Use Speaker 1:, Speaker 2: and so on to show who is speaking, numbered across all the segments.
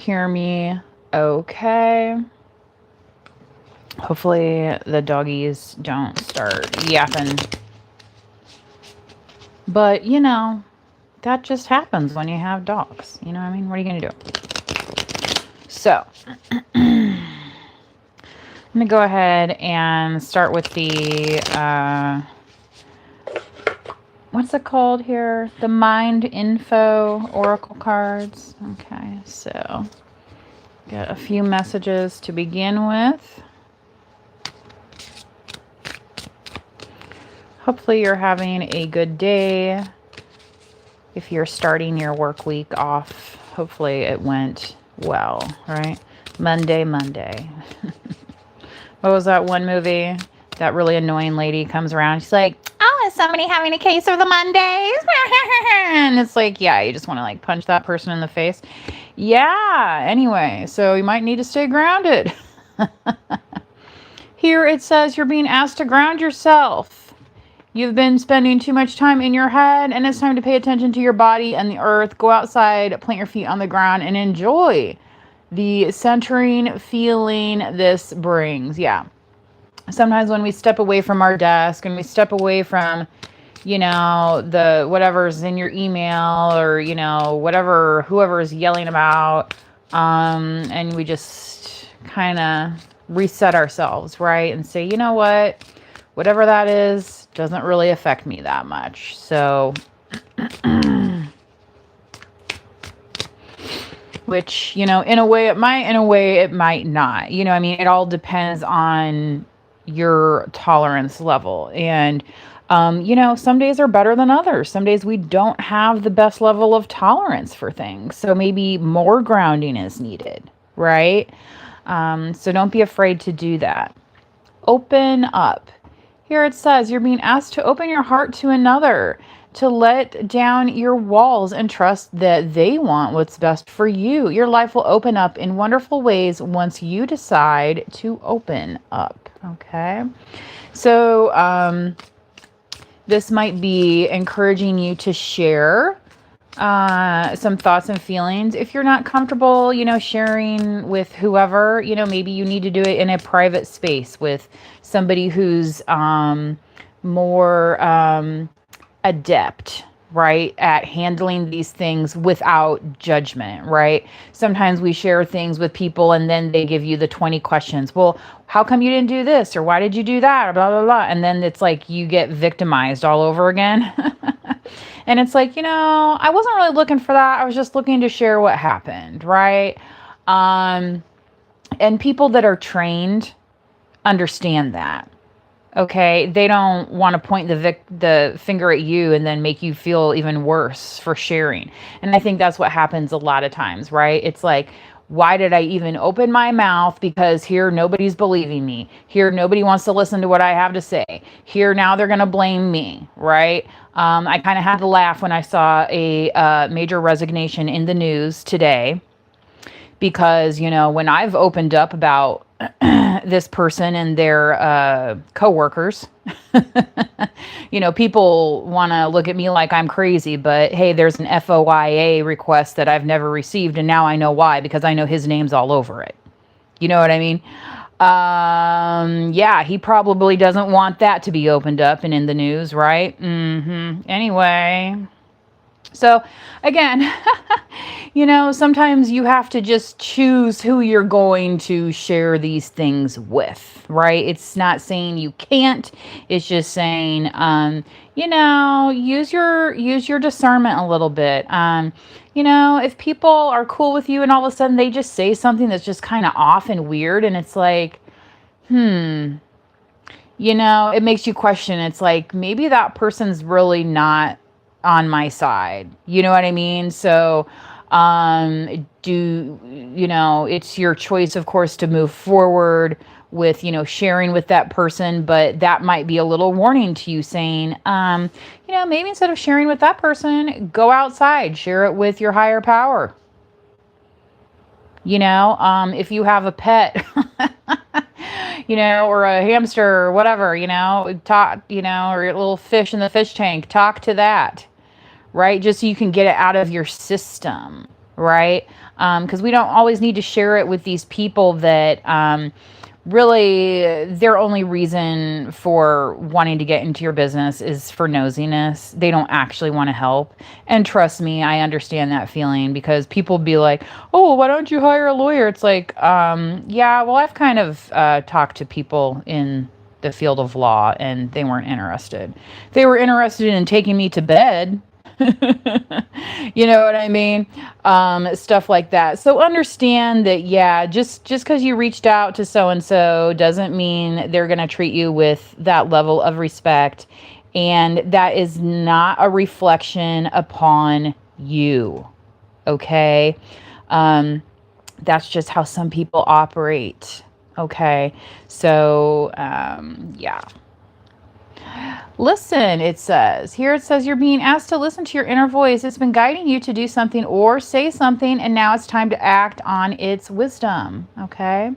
Speaker 1: hear me okay. Hopefully the doggies don't start yapping. But, that just happens when you have dogs. You know what I mean? What are you going to do? So, I'm going to go ahead and start with the, what's it called here? The Mind Info Oracle cards. Okay, so got a few messages to begin with. Hopefully you're having a good day. If you're starting your work week off, hopefully it went well, right? Monday. What was that one movie? That really annoying lady comes around. She's like, oh, is somebody having a case of the Mondays? And it's like, yeah, you just want to like punch that person in the face. Yeah, anyway, so you might need to stay grounded. Here it says you're being asked to ground yourself. You've been spending too much time in your head, and it's time to pay attention to your body and the earth. Go outside, plant your feet on the ground, and enjoy the centering feeling this brings. Yeah. Sometimes when we step away from our desk and we step away from, the whatever's in your email or, whatever, whoever is yelling about, and we just kind of reset ourselves, right? And say, you know what? Whatever that is doesn't really affect me that much. So, which, in a way it might, in a way it might not. It all depends on your tolerance level. And, some days are better than others. Some days we don't have the best level of tolerance for things. So maybe more grounding is needed, right? So don't be afraid to do that. Open up. Here it says you're being asked to open your heart to another, to let down your walls and trust that they want what's best for you. Your life will open up in wonderful ways once you decide to open up. Okay. So this might be encouraging you to share some thoughts and feelings. If you're not comfortable, sharing with whoever, maybe you need to do it in a private space with somebody who's more adept, right, at handling these things without judgment, right? Sometimes we share things with people and then they give you the 20 questions. Well, how come you didn't do this? Or why did you do that? Or blah, blah, blah. And then it's like you get victimized all over again. And it's like, I wasn't really looking for that. I was just looking to share what happened, right? And people that are trained understand that. Okay, they don't want to point the finger at you and then make you feel even worse for sharing. And I think that's what happens a lot of times, right? It's like, why did I even open my mouth? Because here nobody's believing me. Here nobody wants to listen to what I have to say. Here now they're going to blame me, right? I kind of had to laugh when I saw a major resignation in the news today. Because, when I've opened up about this person and their coworkers, people want to look at me like I'm crazy, but hey, there's an FOIA request that I've never received, and now I know why, because I know his name's all over it. You know what I mean? Yeah, he probably doesn't want that to be opened up and in the news, right? Anyway. So again, sometimes you have to just choose who you're going to share these things with, right? It's not saying you can't. It's just saying, use your discernment a little bit. If people are cool with you and all of a sudden they just say something that's just kind of off and weird, and it's like, it makes you question. It's like, maybe that person's really not on my side. You know what I mean? So, it's your choice, of course, to move forward with, sharing with that person, but that might be a little warning to you saying, maybe instead of sharing with that person, go outside, share it with your higher power. If you have a pet, or a hamster or whatever, talk, or your little fish in the fish tank, talk to that, right? Just so you can get it out of your system, right? Because we don't always need to share it with these people that really their only reason for wanting to get into your business is for nosiness. They don't actually want to help. And trust me, I understand that feeling because people be like, oh, why don't you hire a lawyer? It's like, yeah, well, I've kind of talked to people in the field of law and they weren't interested. They were interested in taking me to bed. You know what I mean? Stuff like that. So understand that, yeah, just because you reached out to so and so doesn't mean they're going to treat you with that level of respect, and that is not a reflection upon you. Okay, that's just how some people operate. Okay, so yeah. Listen, it says. Here it says you're being asked to listen to your inner voice. It's been guiding you to do something or say something, and now it's time to act on its wisdom. Okay?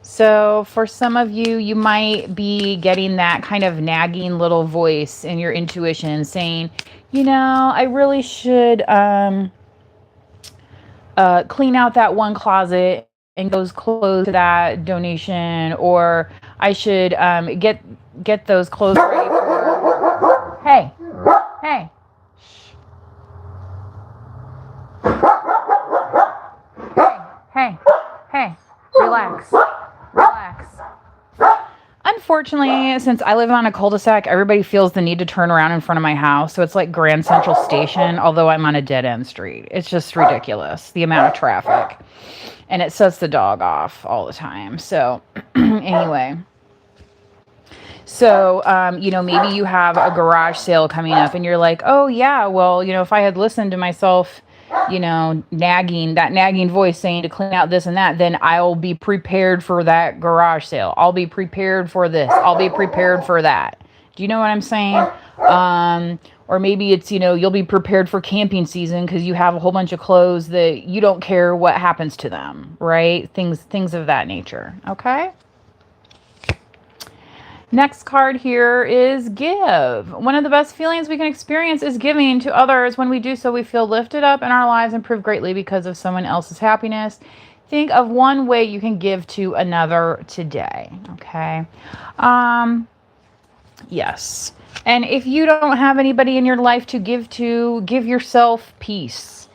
Speaker 1: So, for some of you, you might be getting that kind of nagging little voice in your intuition saying, you know, I really should clean out that one closet and those clothes to that donation, or I should get those clothes ready for. Hey, hey, hey, hey, relax, relax. Unfortunately, since I live on a cul-de-sac, everybody feels the need to turn around in front of my house. So it's like Grand Central Station, although I'm on a dead-end street. It's just ridiculous, the amount of traffic. And it sets the dog off all the time. So anyway. So, you know, maybe you have a garage sale coming up and you're like, oh, yeah, well, you know, if I had listened to myself, you know, that nagging voice saying to clean out this and that, then I'll be prepared for that garage sale. I'll be prepared for this. I'll be prepared for that. Do you know what I'm saying? Or maybe it's, you know, you'll be prepared for camping season because you have a whole bunch of clothes that you don't care what happens to them, right? Things of that nature. Okay. Next card here is give. One of the best feelings we can experience is giving to others. When we do so, we feel lifted up and our lives improve greatly because of someone else's happiness. Think of one way you can give to another today. Okay. Yes. And if you don't have anybody in your life to give to, give yourself peace.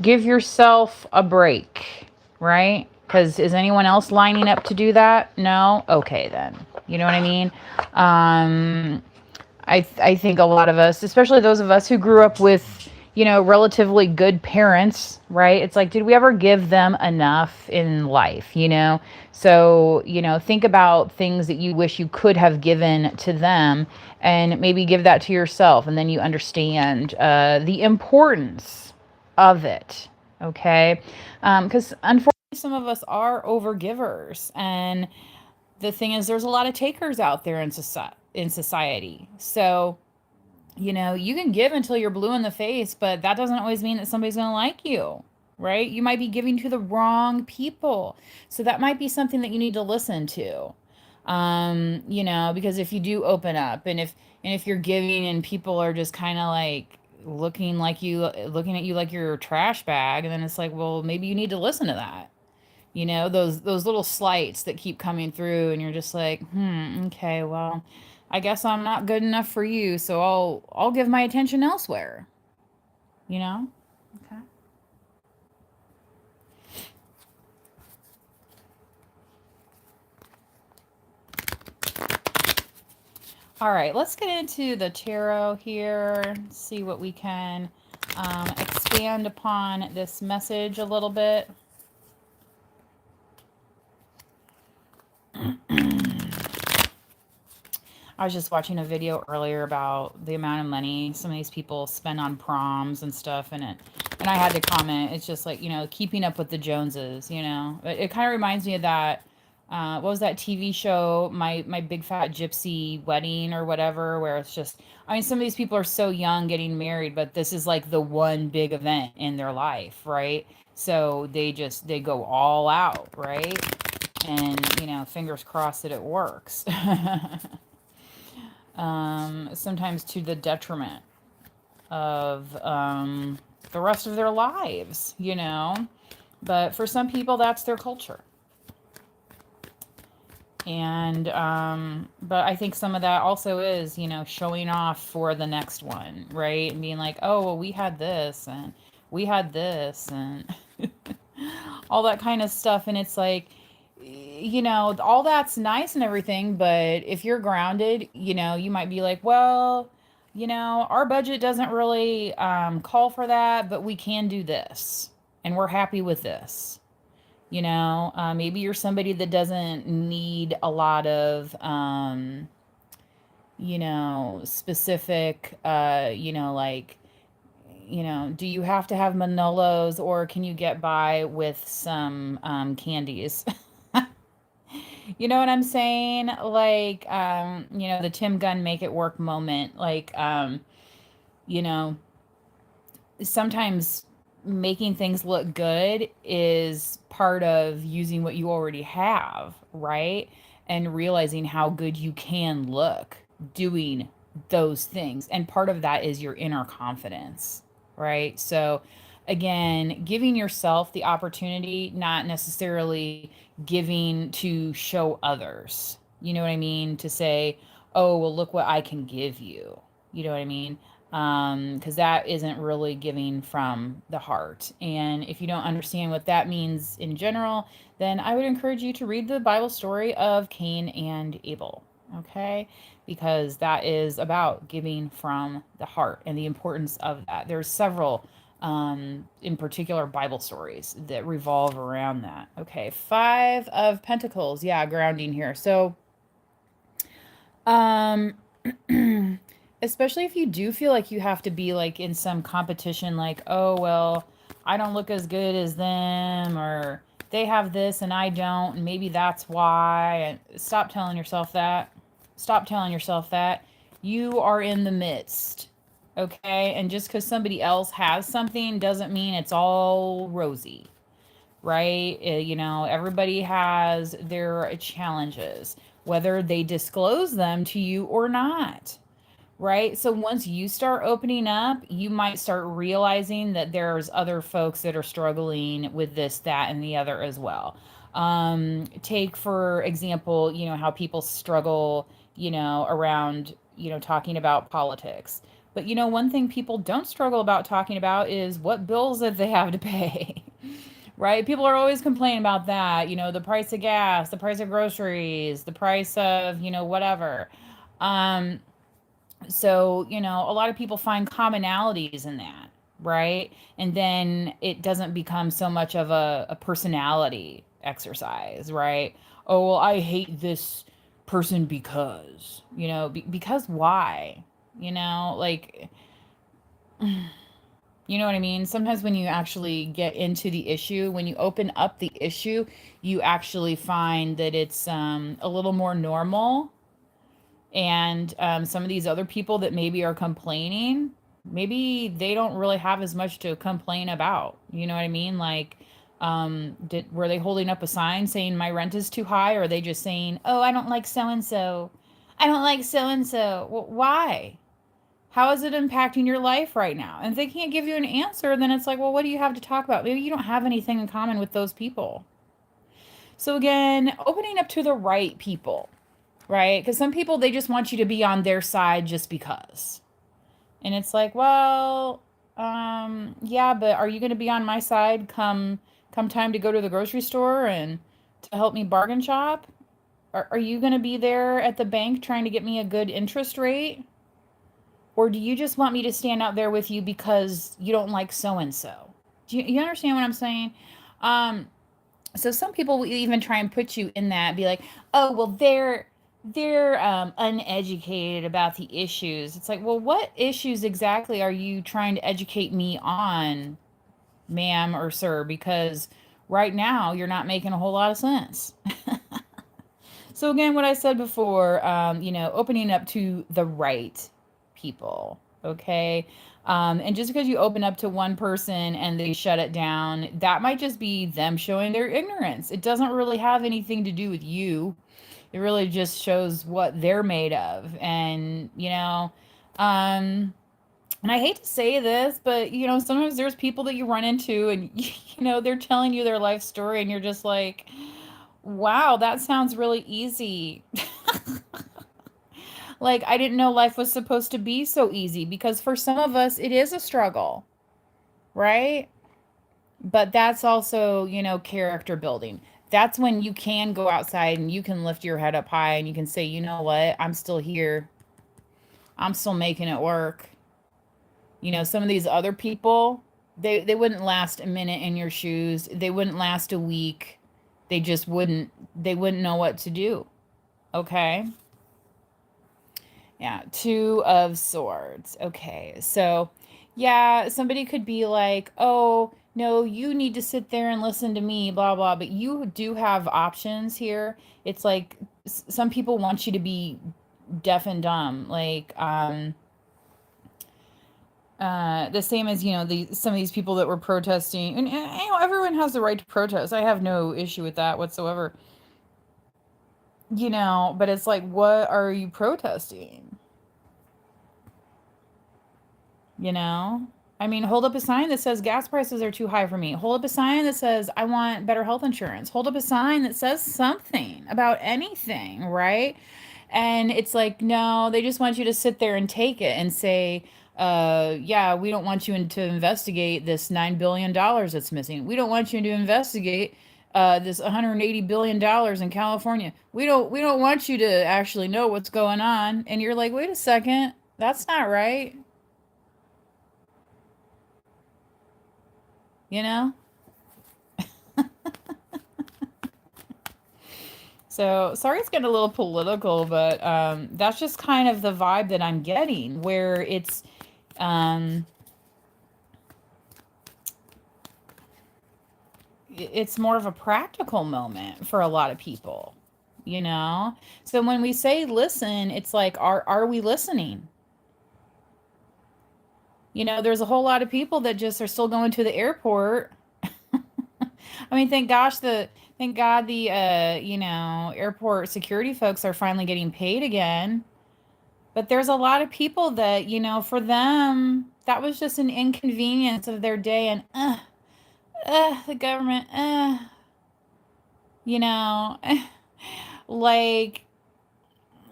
Speaker 1: Give yourself a break, right? Because is anyone else lining up to do that? No? Okay, then. You know what I mean? I think a lot of us, especially those of us who grew up with, you know, relatively good parents, right? It's like, did we ever give them enough in life, you know? So, you know, think about things that you wish you could have given to them and maybe give that to yourself. And then you understand the importance of it, okay? Because unfortunately, some of us are overgivers, and the thing is there's a lot of takers out there in society. So, you know, you can give until you're blue in the face, but that doesn't always mean that somebody's going to like you, right? You might be giving to the wrong people. So that might be something that you need to listen to. You know, because if you do open up and if you're giving and people are just kind of like looking at you like you're a trash bag, and then it's like, well, maybe you need to listen to that. You know, those little slights that keep coming through and you're just like, okay, well, I guess I'm not good enough for you, so I'll give my attention elsewhere. You know? Okay. All right, let's get into the tarot here, see what we can expand upon this message a little bit. I was just watching a video earlier about the amount of money some of these people spend on proms and stuff, and I had to comment. It's just like, you know, keeping up with the Joneses, you know. It kind of reminds me of that, what was that TV show, My Big Fat Gypsy Wedding or whatever, where it's just, I mean, some of these people are so young getting married, but this is like the one big event in their life, right? So they go all out, right? And, you know, fingers crossed that it works. Sometimes to the detriment. of the rest of their lives, you know. But for some people, that's their culture. And but I think some of that also is, you know, showing off for the next one, right? And being like, oh well, we had this and we had this and all that kind of stuff. And it's like, you know, all that's nice and everything, but if you're grounded, you know, you might be like, well, you know, our budget doesn't really call for that, but we can do this and we're happy with this. You know, maybe you're somebody that doesn't need a lot of, you know, specific, you know, like, you know, do you have to have Manolos or can you get by with some candies? You know what I'm saying? Like, you know, the Tim Gunn make it work moment. Like, you know, sometimes making things look good is part of using what you already have, right? And realizing how good you can look doing those things. And part of that is your inner confidence, right? So, again, giving yourself the opportunity, not necessarily giving to show others. You know what I mean? To say, oh, well, look what I can give you. You know what I mean? Because that isn't really giving from the heart. And if you don't understand what that means in general, then I would encourage you to read the Bible story of Cain and Abel, okay? Because that is about giving from the heart and the importance of that. There's several, in particular, Bible stories that revolve around that. Okay, Five of Pentacles. Yeah, grounding here. So, um, especially if you do feel like you have to be like in some competition, like, oh, well, I don't look as good as them, or they have this and I don't, and maybe that's why. And stop telling yourself that. Stop telling yourself that. You are in the midst, okay? And just because somebody else has something doesn't mean it's all rosy, right? You know, everybody has their challenges, whether they disclose them to you or not, right? So once you start opening up, you might start realizing that there's other folks that are struggling with this, that, and the other as well. Take, for example, you know, how people struggle, you know, around, you know, talking about politics. But, you know, one thing people don't struggle about talking about is what bills that they have to pay. Right? People are always complaining about that, you know, the price of gas, the price of groceries, the price of, you know, whatever. Um, so, you know, a lot of people find commonalities in that, right? And then it doesn't become so much of a personality exercise, right? Oh, well, I hate this person because, you know, because why? You know, like, you know what I mean? Sometimes when you actually get into the issue, when you open up the issue, you actually find that it's a little more normal. And some of these other people that maybe are complaining, maybe they don't really have as much to complain about. You know what I mean? Like, were they holding up a sign saying my rent is too high, or are they just saying, oh, I don't like so and so? I don't like so and so. Well, why? How is it impacting your life right now? And if they can't give you an answer, then it's like, well, what do you have to talk about? Maybe you don't have anything in common with those people. So again, opening up to the right people, right? Because some people, they just want you to be on their side just because. And it's like, well, yeah, but are you going to be on my side come time to go to the grocery store and to help me bargain shop? Are you going to be there at the bank trying to get me a good interest rate? Or do you just want me to stand out there with you because you don't like so and so? Do you understand what I'm saying? Um, so some people will even try and put you in that, be like, oh, well, they're uneducated about the issues. It's like, well, what issues exactly are you trying to educate me on, ma'am or sir? Because right now you're not making a whole lot of sense. So again, what I said before, you know, opening up to the right people, okay? And just because you open up to one person and they shut it down, that might just be them showing their ignorance. It doesn't really have anything to do with you. It really just shows what they're made of. And, you know, um, And I hate to say this, but sometimes there's people that you run into and they're telling you their life story and you're just like, wow, that sounds really easy. Like, I didn't know life was supposed to be so easy because for some of us, it is a struggle, right? But that's also, character building. That's when you can go outside and you can lift your head up high and you can say, you know what? I'm still here. I'm still making it work. Some of these other people, they wouldn't last a minute in your shoes. They wouldn't last a week. They wouldn't know what to do. Okay? Yeah, Two of Swords. Okay, so yeah, somebody could be like, oh, no, you need to sit there and listen to me, blah, blah, but you do have options here. It's like some people want you to be deaf and dumb. Like, the same as, some of these people that were protesting, and everyone has the right to protest. I have no issue with that whatsoever. But it's like, what are you protesting? You know? I mean, hold up a sign that says gas prices are too high for me. Hold up a sign that says I want better health insurance. Hold up a sign that says something about anything, right? And it's like, no, they just want you to sit there and take it and say, yeah, we don't want you to investigate this $9 billion that's missing. We don't want you to investigate this $180 billion in California. We don't want you to actually know what's going on. And you're like, wait a second, that's not right. You know? So sorry it's getting a little political, but that's just kind of the vibe that I'm getting, where um, it's more of a practical moment for a lot of people, you know? So when we say listen, it's like, are we listening? There's a whole lot of people that just are still going to the airport. I mean, thank God the airport security folks are finally getting paid again. But there's a lot of people that, for them, that was just an inconvenience of their day and the government, you know, like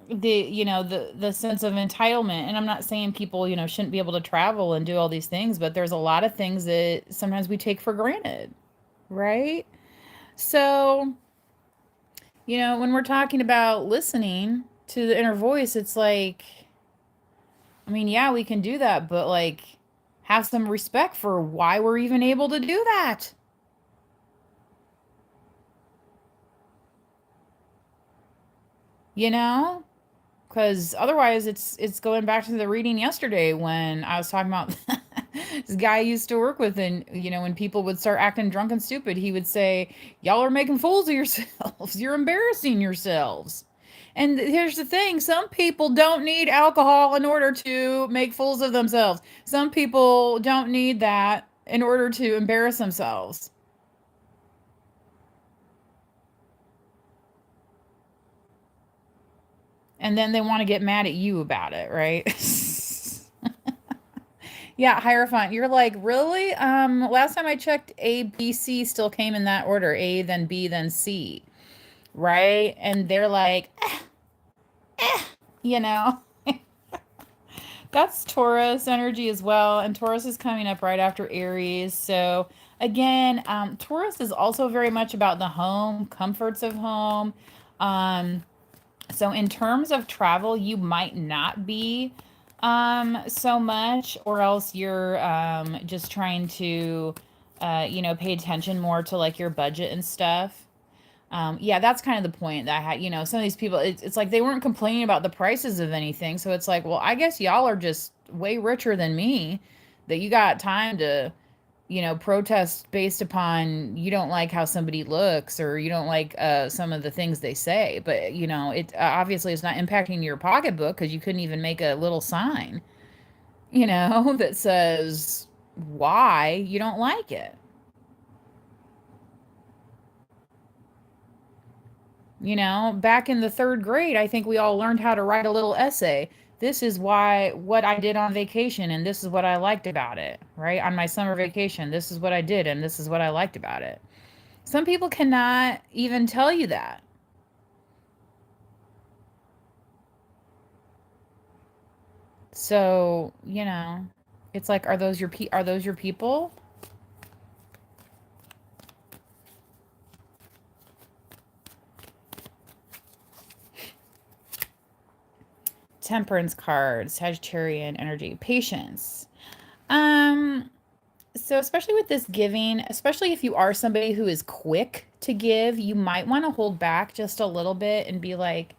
Speaker 1: the sense of entitlement. And I'm not saying people, shouldn't be able to travel and do all these things, but there's a lot of things that sometimes we take for granted, right? So, when we're talking about listening to the inner voice, it's like, I mean, yeah, we can do that, but like, have some respect for why we're even able to do that. You know? Because otherwise, it's going back to the reading yesterday when I was talking about this guy I used to work with, and when people would start acting drunk and stupid, he would say, "Y'all are making fools of yourselves. You're embarrassing yourselves." And here's the thing, some people don't need alcohol in order to make fools of themselves. Some people don't need that in order to embarrass themselves. And then they want to get mad at you about it, right? Yeah, Hierophant, you're like, really? Last time I checked, A, B, C still came in that order. A, then B, then C, right? And they're like, you know, that's Taurus energy as well. And Taurus is coming up right after Aries. So again, Taurus is also very much about the home, comforts of home. Um, so in terms of travel, you might not be so much, or else you're just trying to pay attention more to like your budget and stuff. Yeah, that's kind of the point that I had. Some of these people, it's like they weren't complaining about the prices of anything. So it's like, well, I guess y'all are just way richer than me, that you got time to, protest based upon you don't like how somebody looks, or you don't like some of the things they say. But, it obviously is not impacting your pocketbook because you couldn't even make a little sign, that says why you don't like it. Back in the third grade, I think we all learned how to write a little essay this is what I did on vacation, and this is what I liked about it, right? On my summer vacation, this is what I did, and this is what I liked about it. Some people cannot even tell you that. So, it's like, are those your people? Temperance card, Sagittarian energy, patience. So especially with this giving, especially if you are somebody who is quick to give, you might want to hold back just a little bit and be like,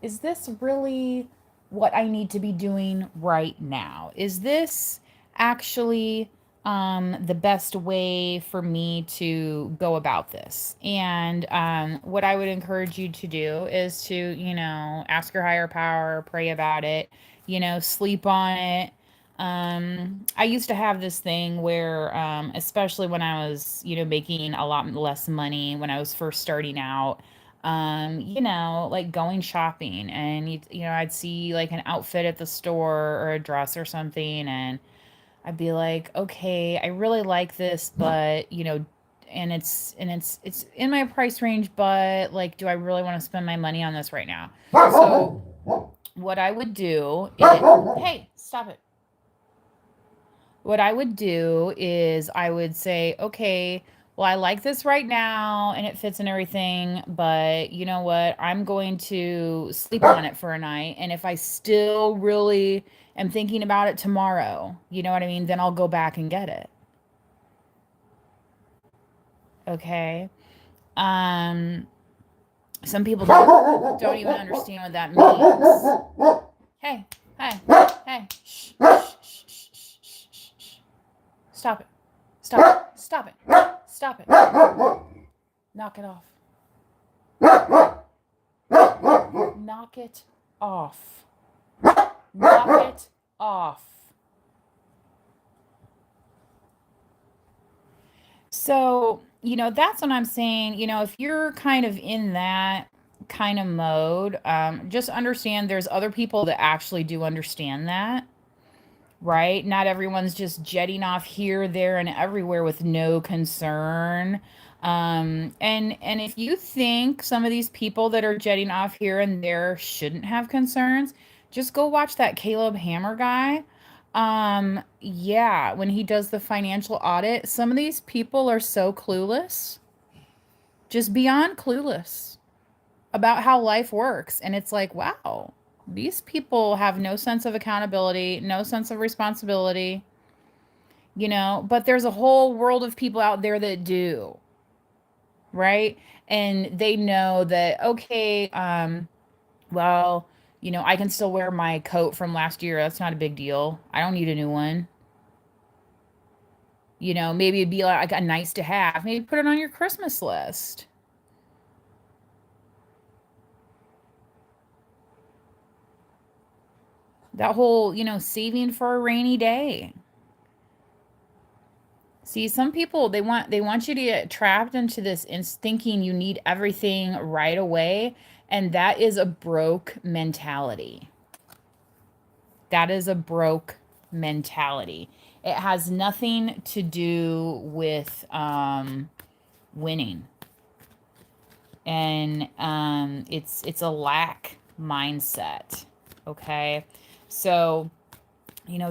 Speaker 1: is this really what I need to be doing right now? Is this actually the best way for me to go about this? And what I would encourage you to do is to, ask your higher power, pray about it, sleep on it. I used to have this thing where, especially when I was, making a lot less money when I was first starting out, like going shopping, and I'd see like an outfit at the store or a dress or something, and I'd be like, okay, I really like this, but and it's in my price range, but like, do I really want to spend my money on this right now? So what I would do is, hey, stop it. What I would do is I would say, okay, well, I like this right now and it fits and everything, but you know what? I'm going to sleep on it for a night. And if I still really am thinking about it tomorrow, you know what I mean? Then I'll go back and get it. Okay. Some people don't even understand what that means. Hey, hey, shh, shh, shh, shh, shh, shh, shh. Stop it. Stop it. Stop it. Stop it. Knock it off. Knock it off. Knock it off. So, that's what I'm saying. If you're kind of in that kind of mode, just understand there's other people that actually do understand that, right? Not everyone's just jetting off here, there, and everywhere with no concern. And if you think some of these people that are jetting off here and there shouldn't have concerns, just go watch that Caleb Hammer guy. Yeah, when he does the financial audit, some of these people are so clueless, just beyond clueless about how life works. And it's like, wow, these people have no sense of accountability, no sense of responsibility, but there's a whole world of people out there that do, right? And they know that, okay, well, I can still wear my coat from last year. That's not a big deal. I don't need a new one. Maybe it'd be like a nice to have. Maybe put it on your Christmas list. That whole, saving for a rainy day. See, some people, they want you to get trapped into this thinking you need everything right away, and that is a broke mentality. That is a broke mentality. It has nothing to do with winning. And it's a lack mindset. Okay? So,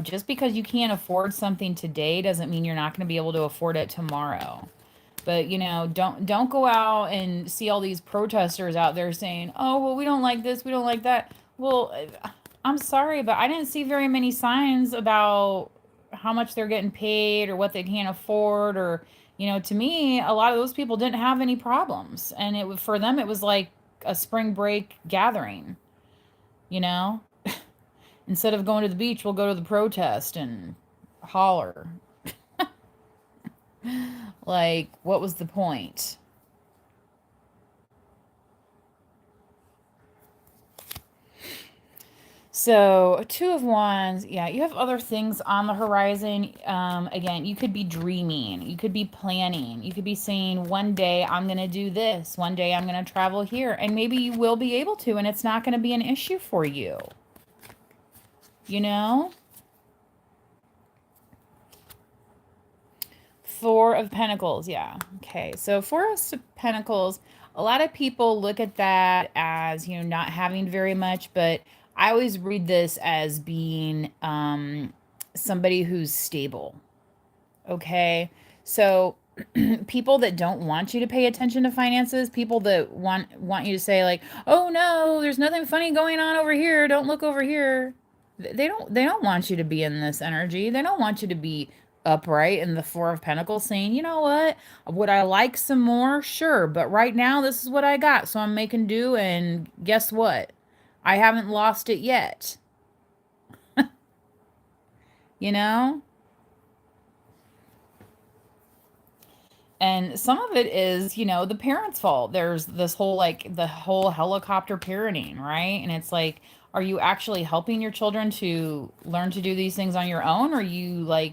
Speaker 1: just because you can't afford something today doesn't mean you're not going to be able to afford it tomorrow. But, don't go out and see all these protesters out there saying, "Oh, well, we don't like this, we don't like that." Well, I'm sorry, but I didn't see very many signs about how much they're getting paid or what they can't afford, or, to me, a lot of those people didn't have any problems. And for them, it was like a spring break gathering, you know? Instead of going to the beach, we'll go to the protest and holler. Like, what was the point? So, Two of Wands, yeah, you have other things on the horizon. Again, you could be dreaming, you could be planning, you could be saying, one day I'm going to do this, one day I'm going to travel here, and maybe you will be able to, and it's not going to be an issue for you. you know? Four of Pentacles, yeah. Okay, so Four of Pentacles, a lot of people look at that as, you know, not having very much, but I always read this as being somebody who's stable. Okay, so people that don't want you to pay attention to finances, people that want you to say like, "Oh no, there's nothing funny going on over here. Don't look over here." They don't want you to be in this energy. They don't want you to be upright in the Four of Pentacles saying, "You know what? Would I like some more? Sure, but right now this is what I got, so I'm making do, and guess what? I haven't lost it yet." You know? And some of it is, you know, the parents' fault. There's this whole like the whole helicopter parenting, right? And it's like, are you actually helping your children to learn to do these things on your own? Or are you like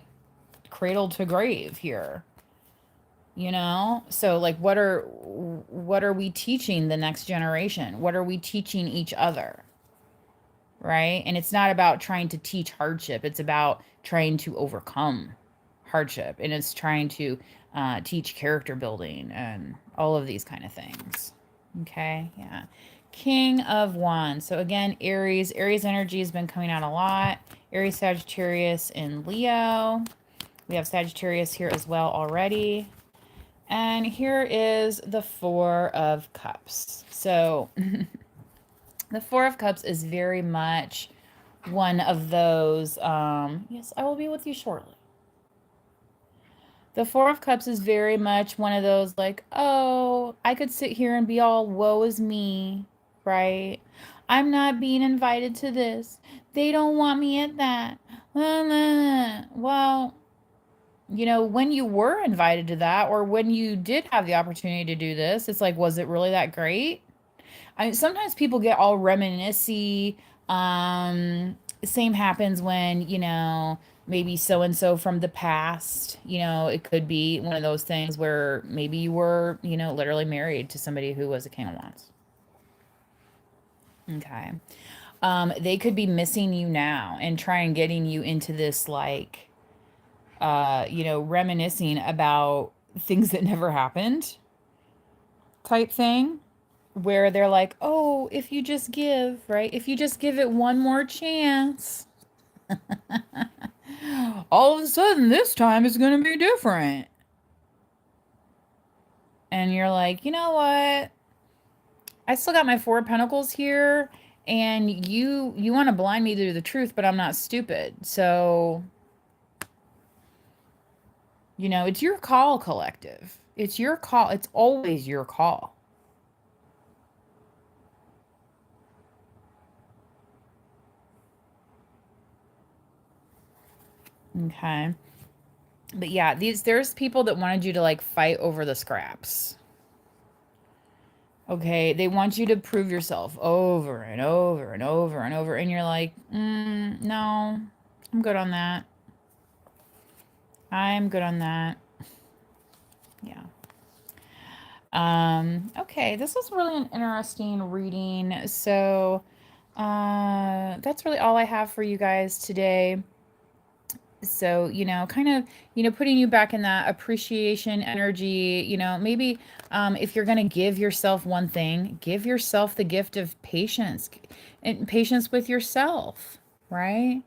Speaker 1: cradle to grave here? You know? So like what are we teaching the next generation? What are we teaching each other? Right? And it's not about trying to teach hardship. It's about trying to overcome hardship. And it's trying to teach character building and all of these kind of things. Okay, yeah. King of Wands. So again, Aries. Aries energy has been coming out a lot. Aries, Sagittarius, and Leo. We have Sagittarius here as well already. And here is the Four of Cups. So the Four of Cups is very much one of those, yes, I will be with you shortly. The Four of Cups is very much one of those like, oh, I could sit here and be all woe is me, right? I'm not being invited to this. They don't want me at that. Well, you know, when you were invited to that or when you did have the opportunity to do this, it's like, was it really that great? I mean, sometimes people get all reminiscy. Same happens when, you know, maybe so and so from the past, you know, it could be one of those things where maybe you were, you know, literally married to somebody who was a King of Wands. Okay. They could be missing you now and trying getting you into this like you know, reminiscing about things that never happened type thing. Where they're like, oh, if you just give, right? If you just give it one more chance, all of a sudden this time it's going to be different. And you're like, you know what? I still got my Four of Pentacles here, and you want to blind me to the truth, but I'm not stupid. So, you know, it's your call, collective. It's your call. It's always your call. Okay. But yeah, there's people that wanted you to like fight over the scraps. Okay, they want you to prove yourself over and over and over and over, and you're like, no, I'm good on that. I'm good on that. Yeah. Okay, this was really an interesting reading. So, that's really all I have for you guys today. So, you know, kind of, you know, putting you back in that appreciation energy, you know, maybe if you're going to give yourself one thing, give yourself the gift of patience and patience with yourself, right?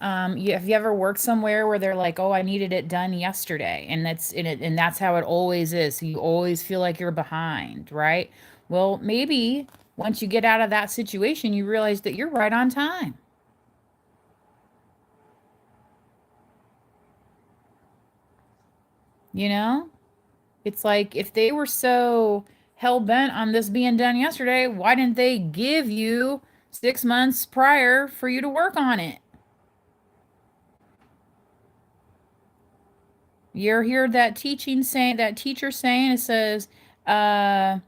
Speaker 1: Have you ever worked somewhere where they're like, oh, I needed it done yesterday, and that's in it, and that's how it always is. So you always feel like you're behind, right? Well, maybe once you get out of that situation, you realize that you're right on time. You know? It's like if they were so hell bent on this being done yesterday, why didn't they give you 6 months prior for you to work on it? You hear that teacher saying it says, an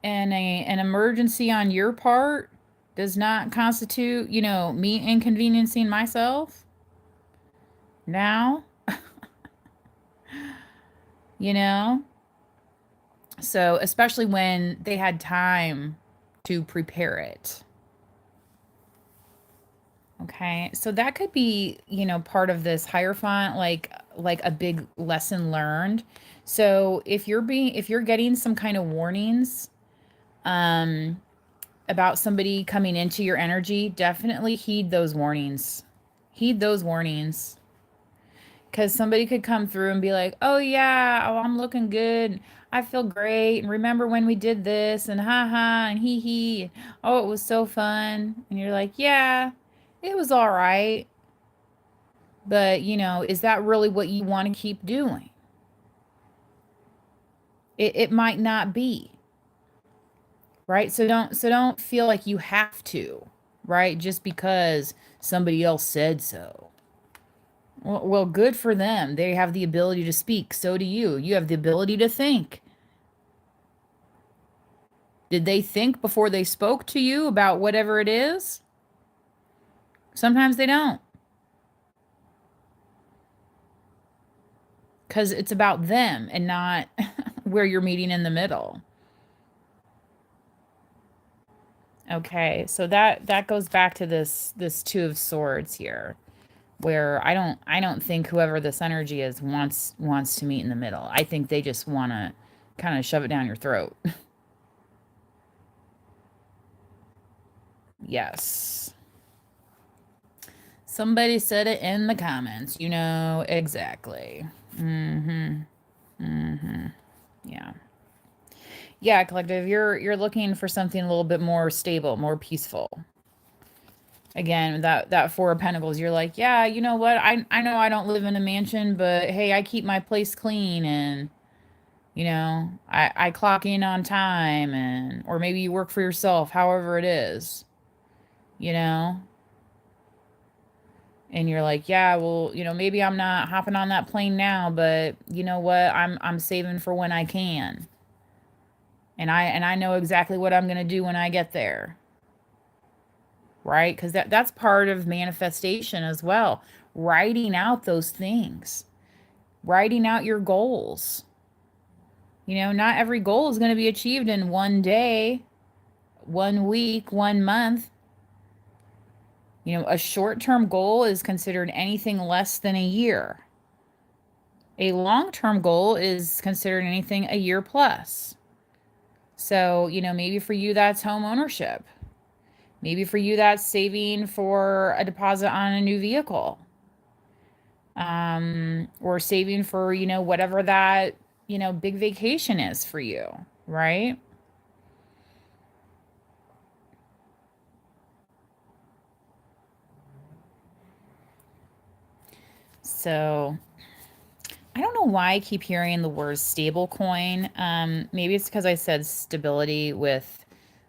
Speaker 1: emergency on your part does not constitute, you know, me inconveniencing myself. Now, you know, so especially when they had time to prepare it. Okay. So that could be, part of this Hierophant, like a big lesson learned. So if you're getting some kind of warnings um about somebody coming into your energy, definitely heed those warnings. Heed those warnings. Because somebody could come through and be like, oh, yeah, oh, I'm looking good. I feel great. And remember when we did this and ha ha and hee hee. Oh, it was so fun. And you're like, yeah, it was all right. But, is that really what you want to keep doing? It might not be, right? So don't feel like you have to, right? Just because somebody else said so. Well, good for them. They have the ability to speak. So do you. You have the ability to think. Did they think before they spoke to you about whatever it is? Sometimes they don't, because it's about them and not where you're meeting in the middle. Okay, so that goes back to this Two of Swords here, where I don't think whoever this energy is wants to meet in the middle. I think they just want to kind of shove it down your throat. Yes. Somebody said it in the comments. You know exactly. Mm-hmm. Mm-hmm. Yeah. Yeah, collective. You're looking for something a little bit more stable, more peaceful. Again, that Four of Pentacles, you're like, yeah, you know what? I know I don't live in a mansion, but hey, I keep my place clean and I clock in on time, and or maybe you work for yourself, however it is, you know? And you're like, yeah, well, maybe I'm not hopping on that plane now, but you know what? I'm saving for when I can. And I know exactly what I'm going to do when I get there. Right? Cuz that's part of manifestation as well. Writing out those things. Writing out your goals. Not every goal is going to be achieved in one day, 1 week, 1 month. A short-term goal is considered anything less than a year. A long-term goal is considered anything a year plus. So, maybe for you that's home ownership. Maybe for you that's saving for a deposit on a new vehicle. Or saving for, whatever that, big vacation is for you, right? So I don't know why I keep hearing the word stable coin. Maybe it's because I said stability with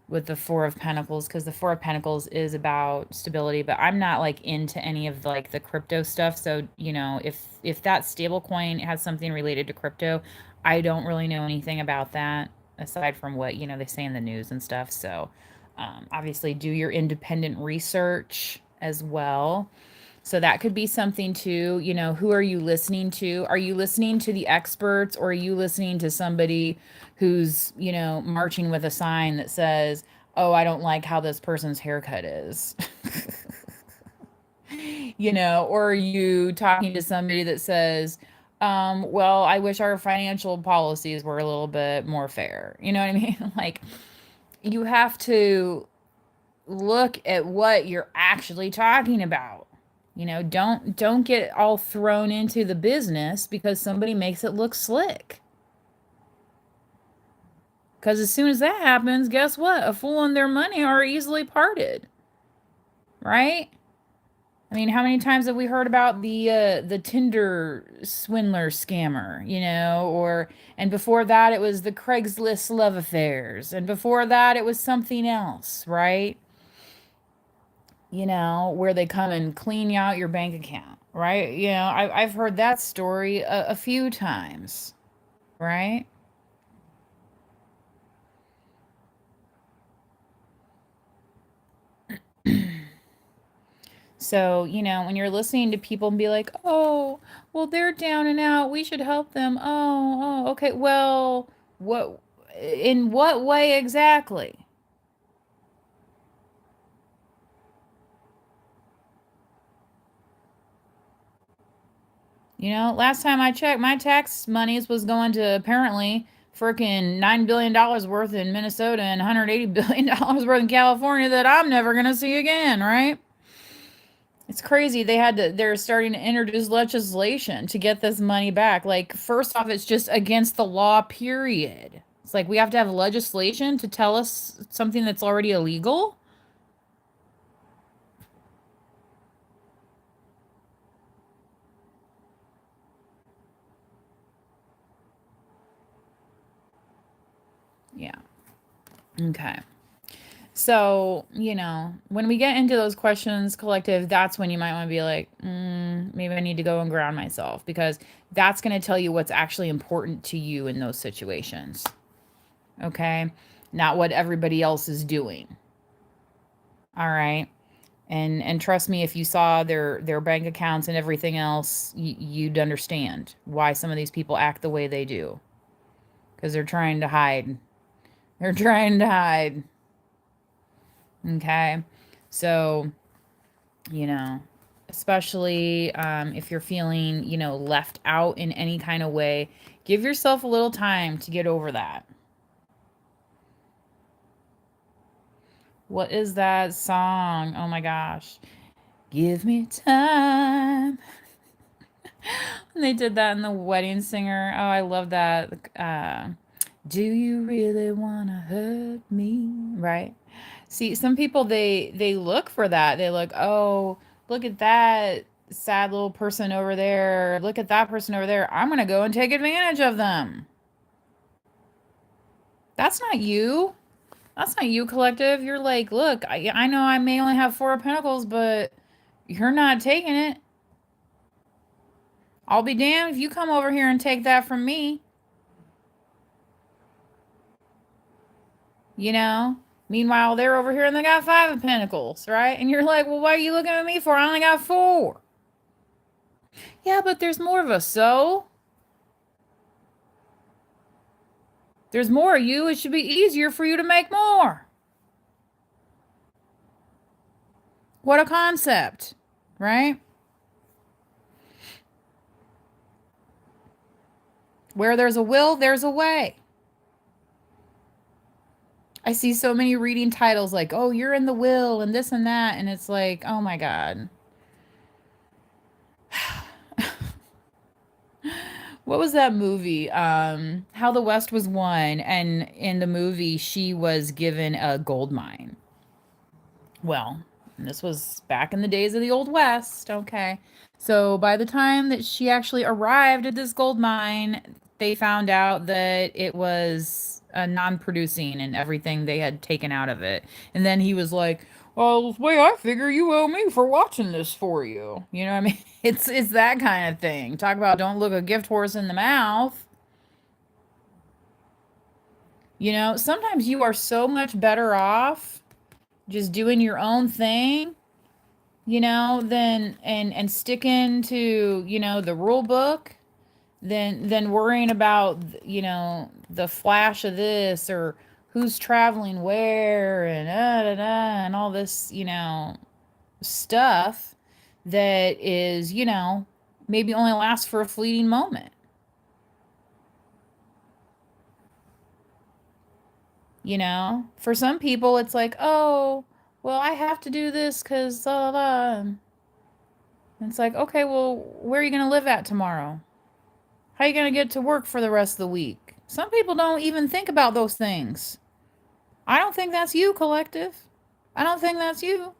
Speaker 1: the Four of Pentacles, because the Four of Pentacles is about stability, but I'm not like into any of like the crypto stuff. So, if that stable coin has something related to crypto, I don't really know anything about that aside from what, they say in the news and stuff. So, obviously do your independent research as well. So that could be something too. Who are you listening to? Are you listening to the experts, or are you listening to somebody who's, marching with a sign that says, oh, I don't like how this person's haircut is? Or are you talking to somebody that says, well, I wish our financial policies were a little bit more fair. You know what I mean? Like, you have to look at what you're actually talking about. Don't get all thrown into the business because somebody makes it look slick. Because as soon as that happens, guess what? A fool and their money are easily parted, right? I mean, how many times have we heard about the Tinder swindler scammer, or and before that it was the Craigslist love affairs, and before that it was something else, right? Where they come and clean out your bank account, right? I've heard that story a few times, right? So, when you're listening to people and be like, oh, well, they're down and out, we should help them. Oh, okay. Well, in what way exactly? Last time I checked, my tax monies was going to apparently freaking $9 billion worth in Minnesota and $180 billion worth in California that I'm never going to see again, right? It's crazy. They're starting to introduce legislation to get this money back. Like, first off, it's just against the law, period. It's like we have to have legislation to tell us something that's already illegal. Yeah. Okay. So, when we get into those questions, collective, that's when you might want to be like, maybe I need to go and ground myself, because that's going to tell you what's actually important to you in those situations. Okay? Not what everybody else is doing. All right? And trust me, if you saw their bank accounts and everything else, you'd understand why some of these people act the way they do. Because they're trying to hide. They're trying to hide. Okay? So, especially if you're feeling, left out in any kind of way, give yourself a little time to get over that. What is that song? Oh my gosh. Give me time. They did that in The Wedding Singer. Oh, I love that. Do you really want to hurt me? Right? See, some people, they look for that. They look, oh, look at that sad little person over there. Look at that person over there. I'm going to go and take advantage of them. That's not you. That's not you, collective. You're like, look, I know I may only have 4 of Pentacles, but you're not taking it. I'll be damned if you come over here and take that from me. Meanwhile, they're over here and they got 5 of Pentacles, right? And you're like, well, what are you looking at me for? I only got 4. Yeah, but there's more of us, so there's more of you. It should be easier for you to make more. What a concept, right? Where there's a will, there's a way. I see so many reading titles like, oh, you're in the will and this and that. And it's like, oh my God. What was that movie? How the West Was Won. And in the movie, she was given a gold mine. Well, this was back in the days of the Old West. Okay. So by the time that she actually arrived at this gold mine, they found out that it was non-producing and everything they had taken out of it. And then he was like, well, the way I figure, you owe me for watching this for you. You know what I mean? It's that kind of thing. Talk about don't look a gift horse in the mouth. Sometimes you are so much better off just doing your own thing, than and sticking to, the rule book, than worrying about, the flash of this or who's traveling where and and all this, stuff that is, maybe only lasts for a fleeting moment. For some people, it's like, oh, well, I have to do this because, it's like, okay, well, where are you going to live at tomorrow? How are you going to get to work for the rest of the week? Some people don't even think about those things. I don't think that's you, collective. I don't think that's you.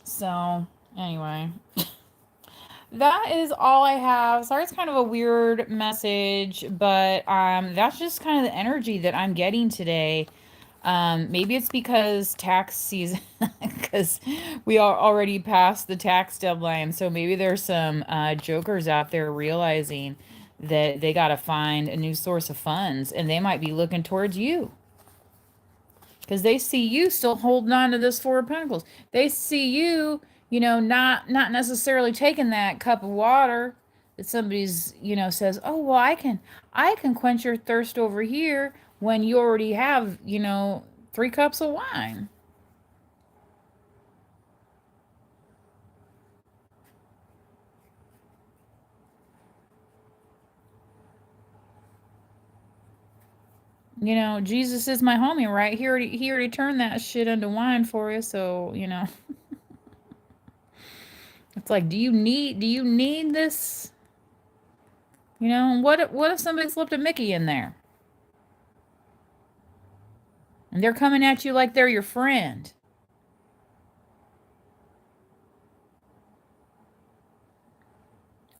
Speaker 1: So, anyway. That is all I have. Sorry, it's kind of a weird message, but that's just kind of the energy that I'm getting today. Maybe it's because tax season, because we are already past the tax deadline. So maybe there's some jokers out there realizing that they got to find a new source of funds, and they might be looking towards you. Because they see you still holding on to this 4 of Pentacles. They see you, not necessarily taking that cup of water that somebody's, says, oh, well, I can quench your thirst over here when you already have, 3 cups of wine. You know, Jesus is my homie, right? He already turned that shit into wine for you, so, you know. It's like, do you need this? You know, what if somebody slipped a Mickey in there? And they're coming at you like they're your friend.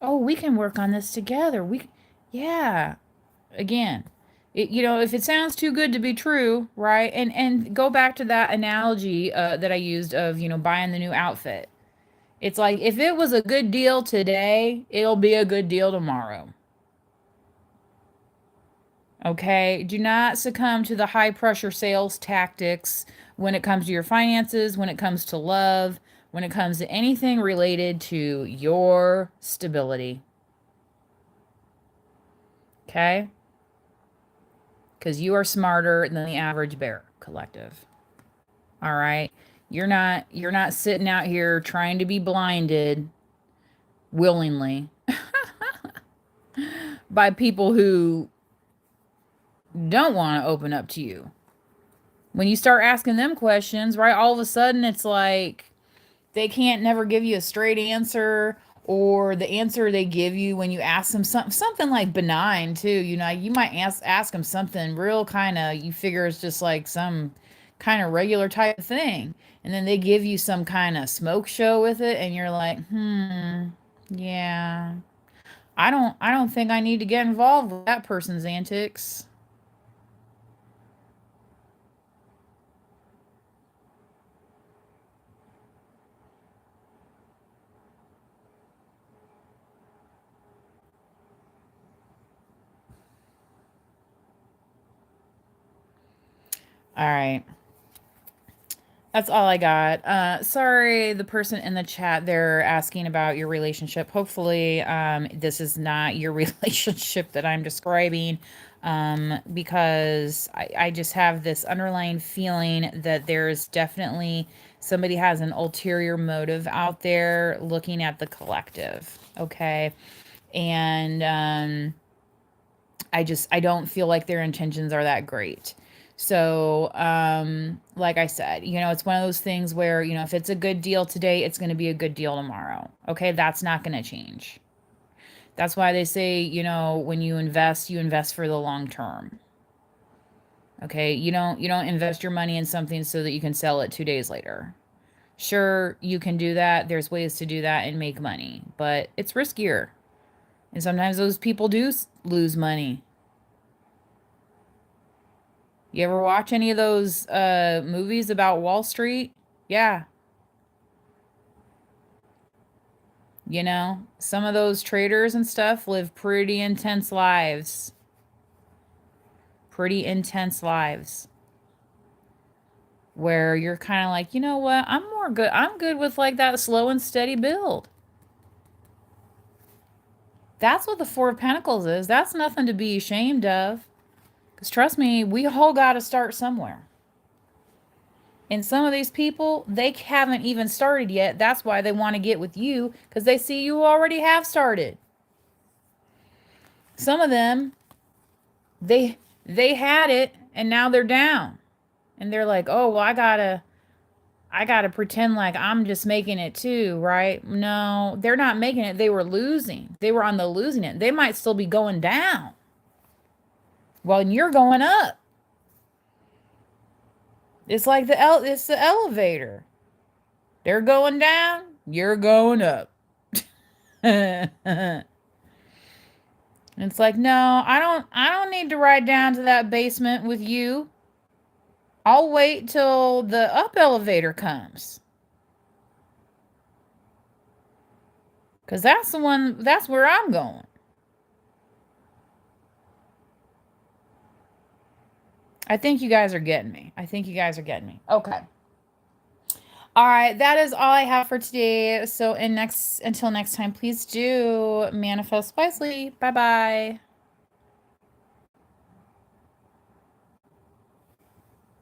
Speaker 1: Oh, we can work on this together. Yeah. Again, if it sounds too good to be true, right? And go back to that analogy that I used of, buying the new outfit. It's like if it was a good deal today, it'll be a good deal tomorrow. Okay? Do not succumb to the high pressure sales tactics when it comes to your finances, when it comes to love, when it comes to anything related to your stability. Okay? Because you are smarter than the average bear collective. All right? You're not sitting out here trying to be blinded willingly by people who don't want to open up to you. When you start asking them questions, right, all of a sudden it's like they can't never give you a straight answer, or the answer they give you when you ask them something like benign too. You might ask them something real kind of, you figure it's just like some kind of regular type of thing, and then they give you some kind of smoke show with it, and you're like, yeah, I don't think I need to get involved with that person's antics. All right. That's all I got. Sorry, the person in the chat, they're asking about your relationship. Hopefully, this is not your relationship that I'm describing, because I just have this underlying feeling that there's definitely somebody has an ulterior motive out there looking at the collective. Okay. And I don't feel like their intentions are that great. So, like I said, it's one of those things where, if it's a good deal today, it's going to be a good deal tomorrow. Okay. That's not going to change. That's why they say, when you invest for the long term. Okay. You don't invest your money in something so that you can sell it 2 days later. Sure, you can do that. There's ways to do that and make money, but it's riskier. And sometimes those people do lose money. You ever watch any of those movies about Wall Street? Yeah. Some of those traders and stuff live pretty intense lives. Pretty intense lives. Where you're kind of like, you know what? I'm good with like that slow and steady build. That's what the Four of Pentacles is. That's nothing to be ashamed of. Because trust me, we all got to start somewhere. And some of these people, they haven't even started yet. That's why they want to get with you, because they see you already have started. Some of them, they had it and now they're down. And they're like, "Oh, well, I gotta pretend like I'm just making it too, right?" No, they're not making it. They were losing. They were on the losing end. They might still be going down while you're going up. It's like it's the elevator. They're going down, you're going up. It's like, no, I don't need to ride down to that basement with you. I'll wait till the up elevator comes. Cause that's where I'm going. I think you guys are getting me. Okay. All right, that is all I have for today. So until next time, please do manifest wisely. Bye-bye.